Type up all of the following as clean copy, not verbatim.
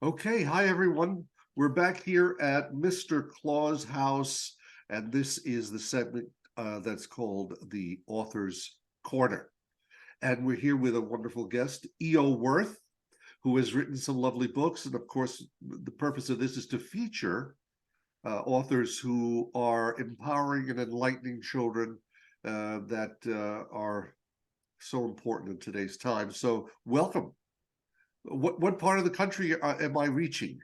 Okay, hi everyone. We're back here at Mr. Claus House, and this is the segment that's called the Author's Corner. And we're here with a wonderful guest, E.O. Worth, who has written some lovely books. And of course, the purpose of this is to feature authors who are empowering and enlightening children that are so important in today's time. So welcome. What part of the country am I reaching?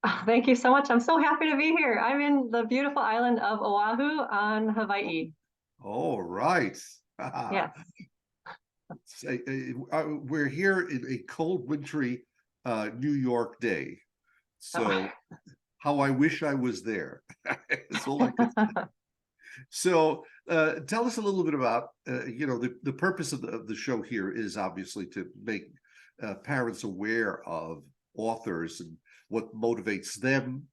Oh, thank you so much. I'm so happy to be here. I'm in the beautiful island of Oahu on Hawaii. All right. Yes. We're here in a cold, wintry New York day. So Oh. how I wish I was there. That's all I could say. So tell us a little bit about, the purpose of the show here is obviously to make parents aware of authors and what motivates them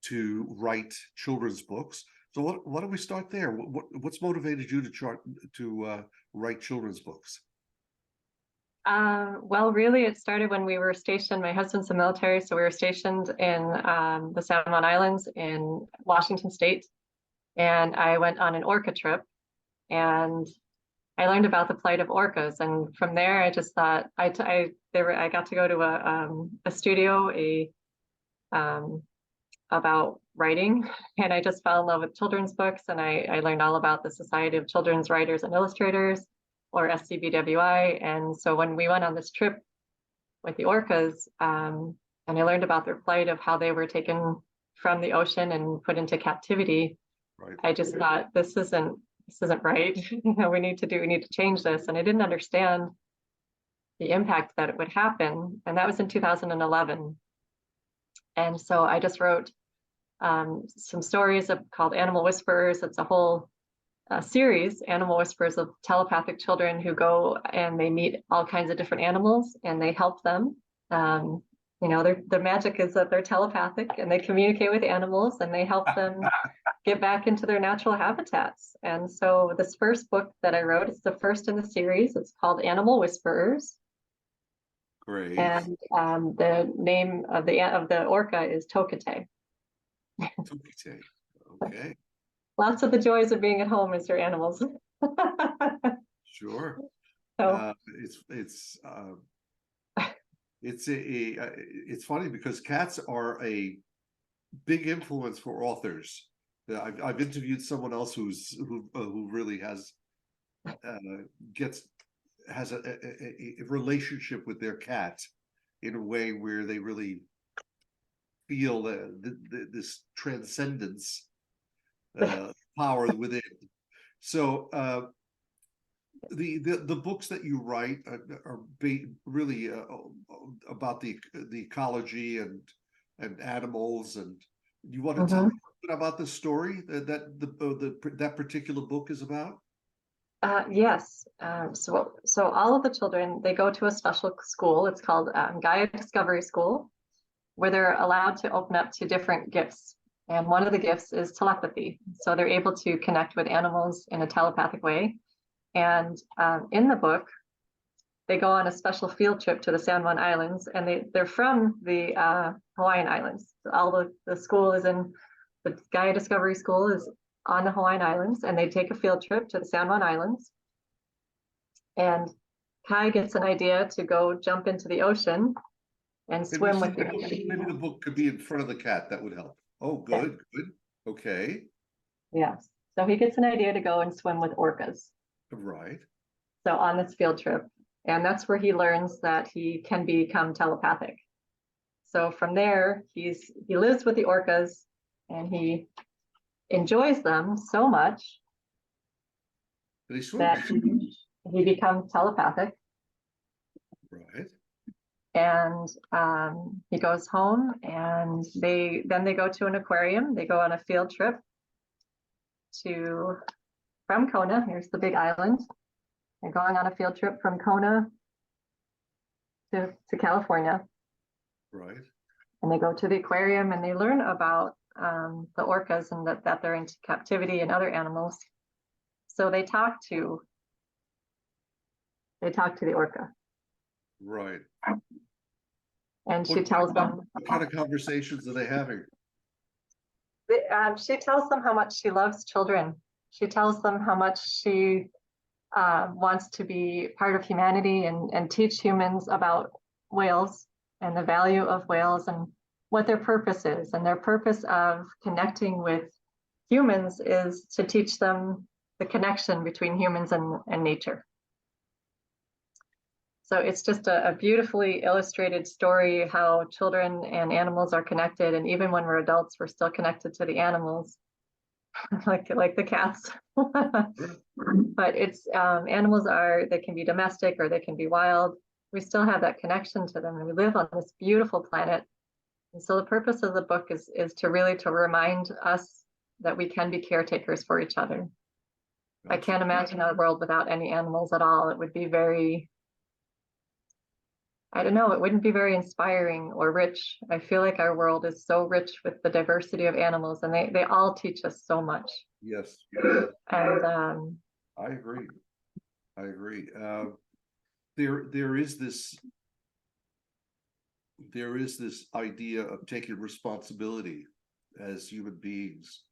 to write children's books. So why don't we start there? What's motivated you to write children's books? Well, really, it started when we were stationed. My husband's a military, so we were stationed in the San Juan Islands in Washington State. And I went on an orca trip, and I learned about the plight of orcas. And from there, I just thought I got to go to a studio um, about writing, and I just fell in love with children's books, and I learned all about the Society of Children's Writers and Illustrators, or SCBWI. And so when we went on this trip with the orcas, and I learned about their plight, of how they were taken from the ocean and put into captivity, Right. I just thought, this isn't right. We need to change this. And I didn't understand the impact that it would happen. And that was in 2011. And so I just wrote some stories called Animal Whisperers. It's a whole series, Animal Whisperers, of telepathic children who go and they meet all kinds of different animals and they help them. Their magic is that they're telepathic and they communicate with animals and they help them get back into their natural habitats. And so this first book that I wrote is the first in the series. It's called Animal Whisperers. Great. And the name of the orca is Tokite. Okay. Lots of the joys of being at home is your animals. Sure. So It's funny because cats are a big influence for authors. I've interviewed someone else who really has a relationship with their cat in a way where they really feel this transcendence power within. So the books that you write are really about the ecology and animals. And you want to tell me a bit about the story that particular book is about? Yes. So all of the children, they go to a special school. It's called Gaia Discovery School, where they're allowed to open up to different gifts. And one of the gifts is telepathy. So they're able to connect with animals in a telepathic way. And in the book, they go on a special field trip to the San Juan Islands, and they're from the Hawaiian Islands. So all the school is in the Gaia Discovery School is on the Hawaiian Islands, and they take a field trip to the San Juan Islands. And Kai gets an idea to go jump into the ocean and swim with the ocean. Maybe the book could be in front of the cat. That would help. Oh, good, good. Okay. Yes. So he gets an idea to go and swim with orcas. Right. So on this field trip, and that's where he learns that he can become telepathic. So from there, he lives with the orcas, and he enjoys them so much that he becomes telepathic. Right. And he goes home, and they go to an aquarium. They go on a field trip from Kona. Here's the big island. They're going on a field trip from Kona to California. Right. And they go to the aquarium and they learn about the orcas and that they're into captivity and other animals. So they talk to the orca. Right. And she tells them, what kind of conversations are they having? she tells them how much she loves children. She tells them how much she wants to be part of humanity and teach humans about whales and the value of whales and what their purpose is. And their purpose of connecting with humans is to teach them the connection between humans and nature. So it's just a beautifully illustrated story how children and animals are connected. And even when we're adults, we're still connected to the animals, like the cats. But it's animals they can be domestic or they can be wild. We still have that connection to them, and we live on this beautiful planet. And so the purpose of the book is to really to remind us that we can be caretakers for each other. I can't imagine a world without any animals at all. It would be very, I don't know, it wouldn't be very inspiring or rich. I feel like our world is so rich with the diversity of animals, and they all teach us so much. Yes. And I agree. I agree. There is this idea of taking responsibility as human beings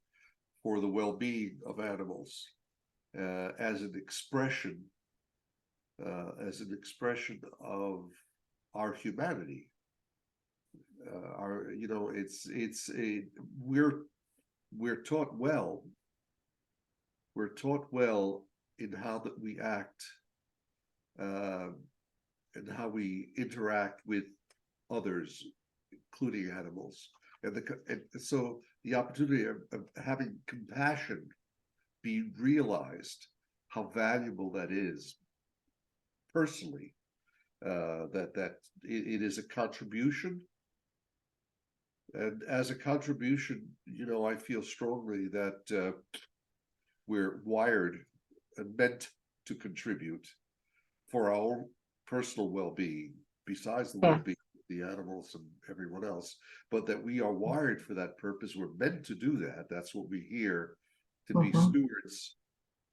for the well-being of animals as an expression of our humanity. We're taught well. We're taught well in how that we act and how we interact with others, including animals, and so the opportunity of having compassion be realized, how valuable that is personally, that it is a contribution, and as a contribution, I feel strongly that we're wired and meant to contribute for our own personal well-being, besides the well-being of the animals and everyone else, but that we are wired for that purpose. We're meant to do that. That's what we're here to be stewards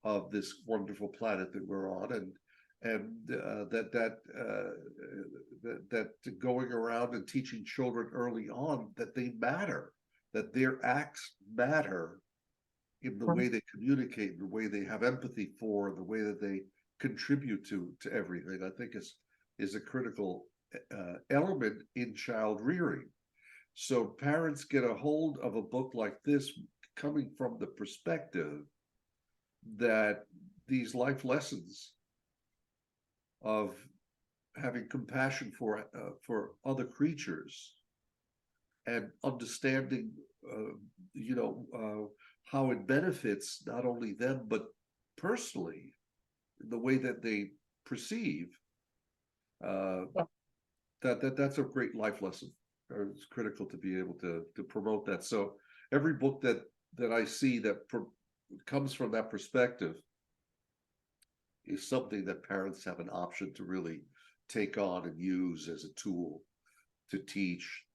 of this wonderful planet that we're on, and that going around and teaching children early on that they matter, that their acts matter in the way they communicate, in the way they have empathy for, the way that they contribute to everything, I think is a critical element in child rearing. So parents get a hold of a book like this, coming from the perspective that these life lessons of having compassion for other creatures and understanding how it benefits not only them but personally in the way that they perceive, that's a great life lesson. It's critical to be able to promote that. So every book that I see that comes from that perspective is something that parents have an option to really take on and use as a tool to teach,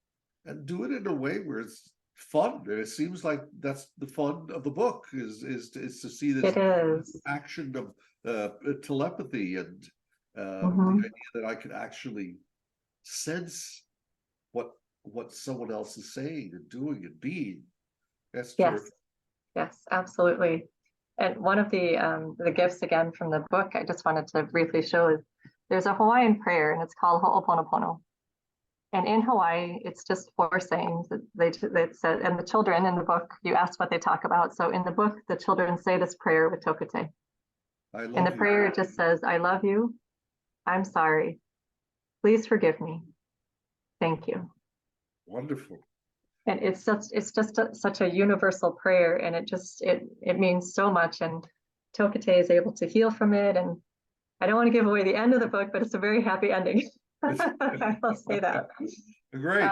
and do it in a way where it's fun. And it seems like that's the fun of the book is to see this action of telepathy and the idea that I could actually sense what someone else is saying and doing and being. That's terrific. Yes, absolutely. And one of the gifts again from the book I just wanted to briefly show is there's a Hawaiian prayer, and it's called Ho'oponopono. And in Hawaii, it's just 4 sayings that they said, and the children in the book, you asked what they talk about. So in the book, the children say this prayer with Tokute. In the prayer, it just says, I love you. I'm sorry. Please forgive me. Thank you. Wonderful. And it's just such a universal prayer, and it means so much. And Tokute is able to heal from it. And I don't want to give away the end of the book, but it's a very happy ending. I'll say that. Great.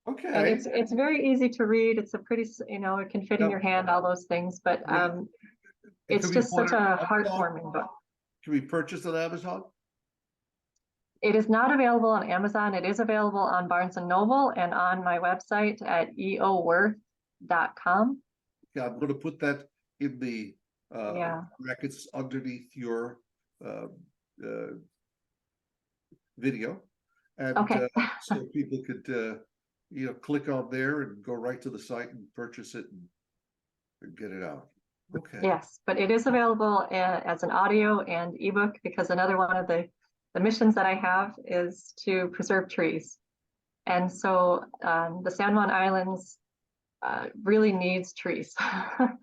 Okay. And it's very easy to read. It's a pretty, it can fit in your hand, all those things. But it's just such a heartwarming book. Can we purchase on Amazon? It is not available on Amazon. It is available on Barnes & Noble and on my website at eoworth.com. Yeah, I'm going to put that in the brackets underneath your video. And Okay. so people could click on there and go right to the site and purchase it and get it out. Okay. Yes, but it is available as an audio and ebook, because another one of the missions that I have is to preserve trees. And so the San Juan Islands really needs trees Gotcha.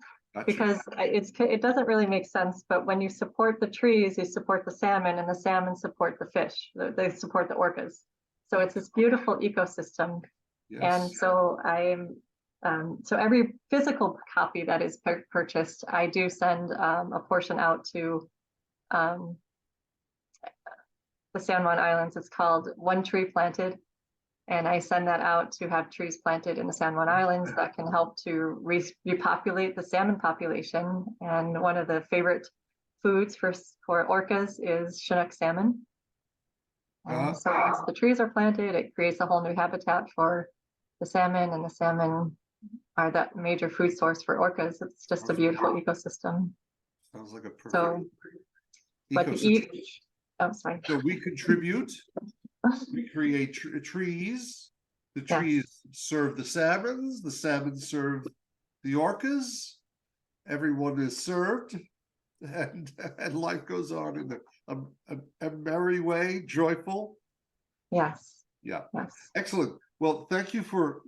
because it doesn't really make sense. But when you support the trees, you support the salmon, and the salmon support the fish. They support the orcas. So it's this beautiful ecosystem. And Yes. so so every physical copy that is purchased, I do send a portion out to the San Juan Islands. It's called One Tree Planted. And I send that out to have trees planted in the San Juan Islands that can help to repopulate the salmon population. And one of the favorite foods for orcas is Chinook salmon. And so once the trees are planted, it creates a whole new habitat for the salmon, and the salmon are that major food source for orcas. It's just a beautiful ecosystem. Sounds like a perfect So, but ecosystem. Oh, sorry. So we contribute, we create trees, the trees serve the salmons serve the orcas, everyone is served, and life goes on in a merry way, joyful. Yes. Yeah. Yes. Excellent. Well, thank you for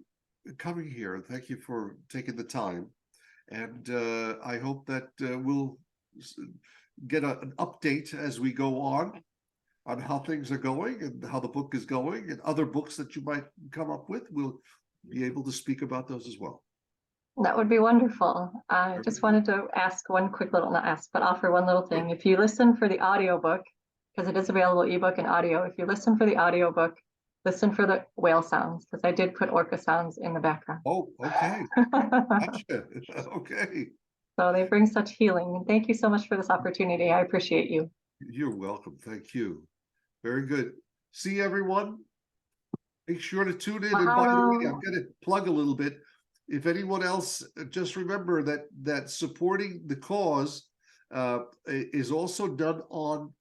coming here. Thank you for taking the time. And I hope that we'll get an update as we go on how things are going and how the book is going, and other books that you might come up with. We'll be able to speak about those as well. That would be wonderful. I just wanted to ask one quick little, not ask, but offer one little thing. If you listen for the audiobook, because it is available ebook and audio, if you listen for the audiobook, listen for the whale sounds, because I did put orca sounds in the background. Oh, okay. Gotcha. Okay. So they bring such healing. And thank you so much for this opportunity. I appreciate you. You're welcome. Thank you. Very good. See everyone. Make sure to tune in. And by the way, I'm going to plug a little bit. If anyone else, just remember that supporting the cause is also done on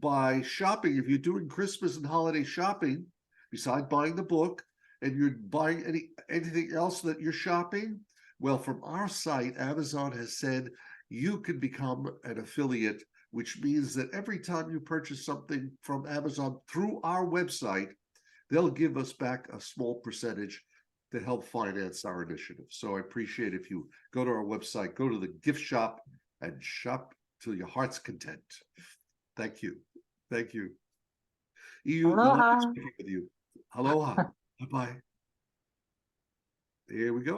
by shopping. If you're doing Christmas and holiday shopping, besides buying the book, and you're buying anything else that you're shopping, well, from our site, Amazon has said you can become an affiliate, which means that every time you purchase something from Amazon through our website, they'll give us back a small percentage to help finance our initiative. So I appreciate if you go to our website, go to the gift shop, and shop till your heart's content. Thank you. Thank you. Aloha. With you. Aloha. Bye-bye. Here we go.